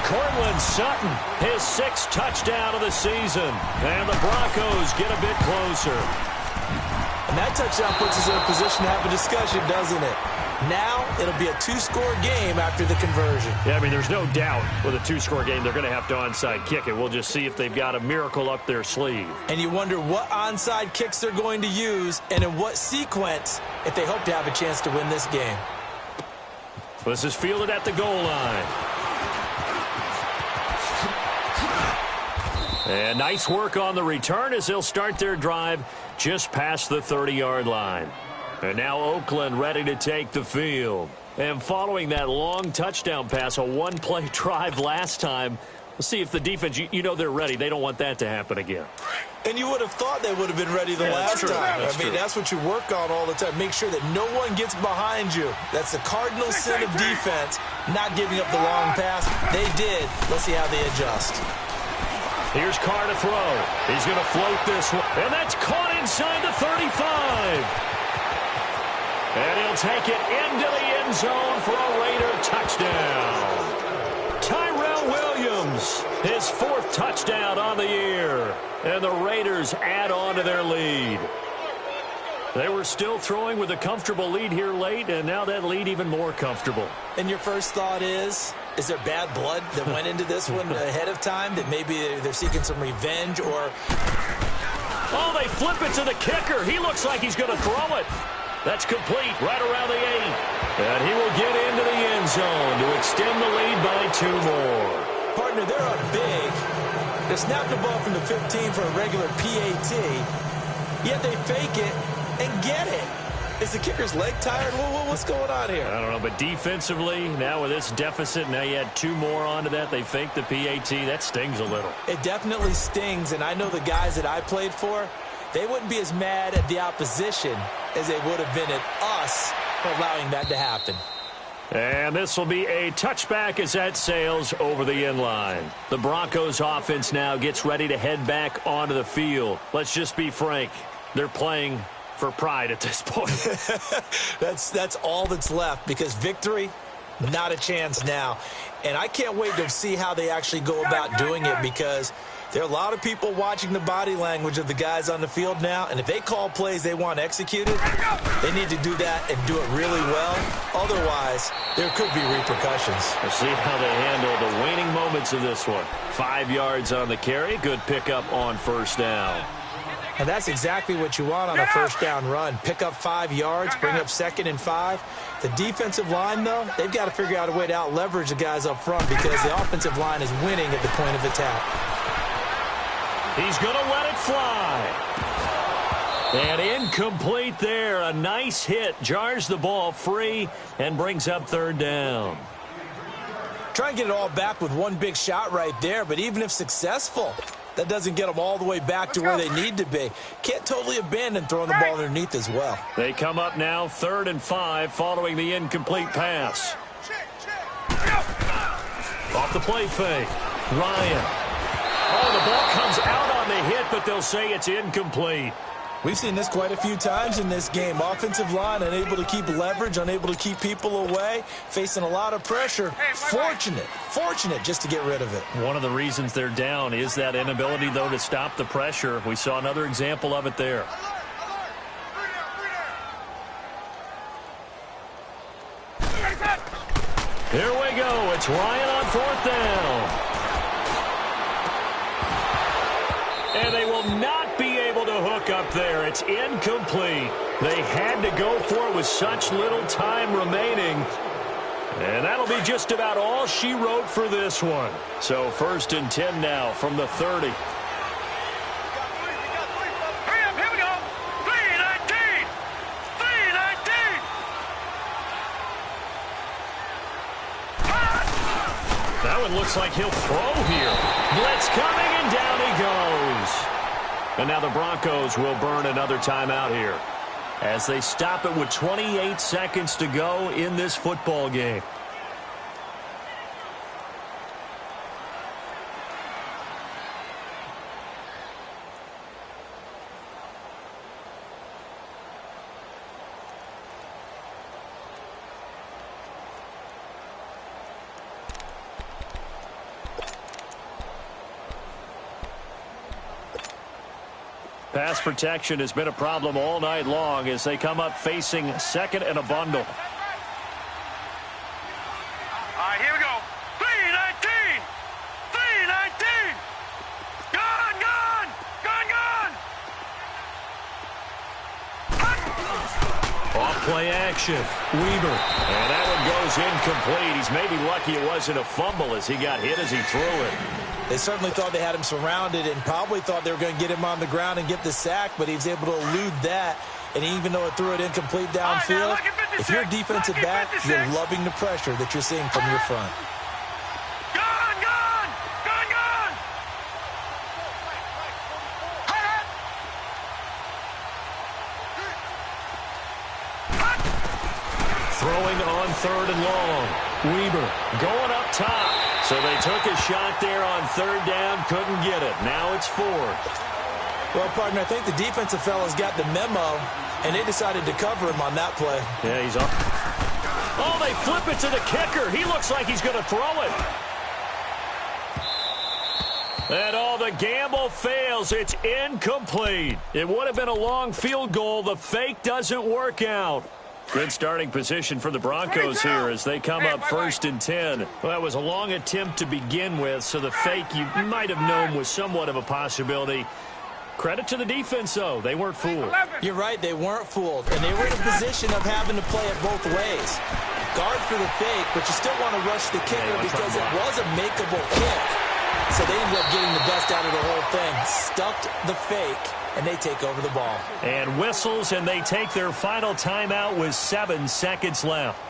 Cortland Sutton, his 6th touchdown of the season. And the Broncos get a bit closer. And that touchdown puts us in a position to have a discussion, doesn't it? Now it'll be a 2-score game after the conversion. Yeah, I mean, there's no doubt with a 2-score game they're going to have to onside kick it. We'll just see if they've got a miracle up their sleeve. And you wonder what onside kicks they're going to use and in what sequence if they hope to have a chance to win this game. This is fielded at the goal line. And nice work on the return as they'll start their drive just past the 30-yard line. And now Oakland ready to take the field. And following that long touchdown pass, a one-play drive last time, we'll see if the defense, you know they're ready. They don't want that to happen again. And you would have thought they would have been ready the last time. I mean, that's what you work on all the time. Make sure that no one gets behind you. That's the cardinal sin of defense, not giving up the long pass. They did. Let's see how they adjust. Here's Carr to throw. He's going to float this one. And that's caught inside the 35. And he'll take it into the end zone for a Raider touchdown. Tyrell Williams, his 4th touchdown on the year. And the Raiders add on to their lead. They were still throwing with a comfortable lead here late, and now that lead even more comfortable. And your first thought is there bad blood that went into this one ahead of time, that maybe they're seeking some revenge or... Oh, they flip it to the kicker. He looks like he's going to throw it. That's complete right around the 8. And he will get into the end zone to extend the lead by 2 more. Partner, they're up big. They snap the ball from the 15 for a regular PAT, yet they fake it and get it. Is the kicker's leg tired? What's going on here? I don't know, but defensively, now with this deficit, now you add 2 more onto that. They fake the PAT. That stings a little. It definitely stings, and I know the guys that I played for, they wouldn't be as mad at the opposition as they would have been at us for allowing that to happen. And this will be a touchback as that sails over the end line. The Broncos offense now gets ready to head back onto the field. Let's just be frank. They're playing for pride at this point. That's all that's left, because victory Not a chance now. And I can't wait to see how they actually go about doing it, because there are a lot of people watching the body language of the guys on the field now, and if they call plays they want executed, they need to do that and do it really well. Otherwise, there could be repercussions. We'll see how they handle the waning moments of this one. 5 yards on the carry. Good pickup on first down. And that's exactly what you want on a first down run. Pick up 5 yards, bring up 2nd and 5. The defensive line, though, they've got to figure out a way to out-leverage the guys up front, because the offensive line is winning at the point of attack. He's going to let it fly. And incomplete there. A nice hit. Jars the ball free and brings up 3rd down. Try and get it all back with one big shot right there, but even if successful, that doesn't get them all the way back to where they need to be. Can't totally abandon throwing the ball underneath as well. They come up now 3rd and 5 following the incomplete pass. Off the play fake. Ryan. Oh, the ball comes out on the hit, but they'll say it's incomplete. We've seen this quite a few times in this game. Offensive line unable to keep leverage, unable to keep people away, facing a lot of pressure. Fortunate just to get rid of it. One of the reasons they're down is that inability, though, to stop the pressure. We saw another example of it there. Here we go. It's Ryan on 4th down. And they will not be able to hook up there. It's incomplete. They had to go for it with such little time remaining. And that'll be just about all she wrote for this one. So 1st and 10 now from the 30. Hurry up, here we go. 3-19. 3-19. That one looks like he'll throw here. Blitz coming, and down he goes. And now the Broncos will burn another timeout here as they stop it with 28 seconds to go in this football game. Pass protection has been a problem all night long as they come up facing 2nd and a bundle. All right, here we go. 3-19. 3-19. Gone. Off play action. Weaver. And that one goes incomplete. He's maybe lucky it wasn't a fumble as he got hit as he threw it. They certainly thought they had him surrounded and probably thought they were going to get him on the ground and get the sack, but he was able to elude that. And even though it threw it incomplete downfield, if you're a defensive back, you're loving the pressure that you're seeing from your front. Throwing on 3rd and long. Weaver going up top. So they took a shot there on 3rd down, couldn't get it. Now it's 4th. Well, partner, I think the defensive fellas got the memo, and they decided to cover him on that play. Yeah, he's up. Oh, they flip it to the kicker. He looks like he's going to throw it. And all the gamble fails. It's incomplete. It would have been a long field goal. The fake doesn't work out. Good starting position for the Broncos here as they come up 1st and 10. Well, that was a long attempt to begin with, so the fake you might have known was somewhat of a possibility. Credit to the defense, though. They weren't fooled. You're right, they weren't fooled, and they were in a position of having to play it both ways. Guard for the fake, but you still want to rush the kicker because it was a makeable kick. So they ended up getting the best out of the whole thing. Stuffed the fake, and they take over the ball. And whistles, and they take their final timeout with 7 seconds left.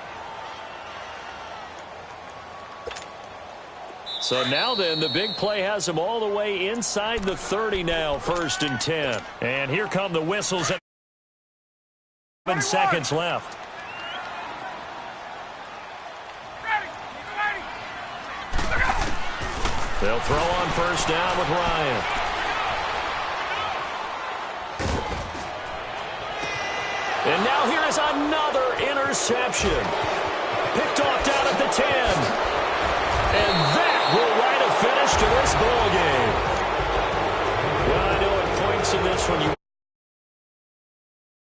So now then, the big play has them all the way inside the 30 now, 1st and 10. And here come the whistles. 7 seconds left. They'll throw on 1st down with Ryan. And now here is another interception. Picked off down at the 10. And that will write a finish to this ball game. Well, I know at points in this one you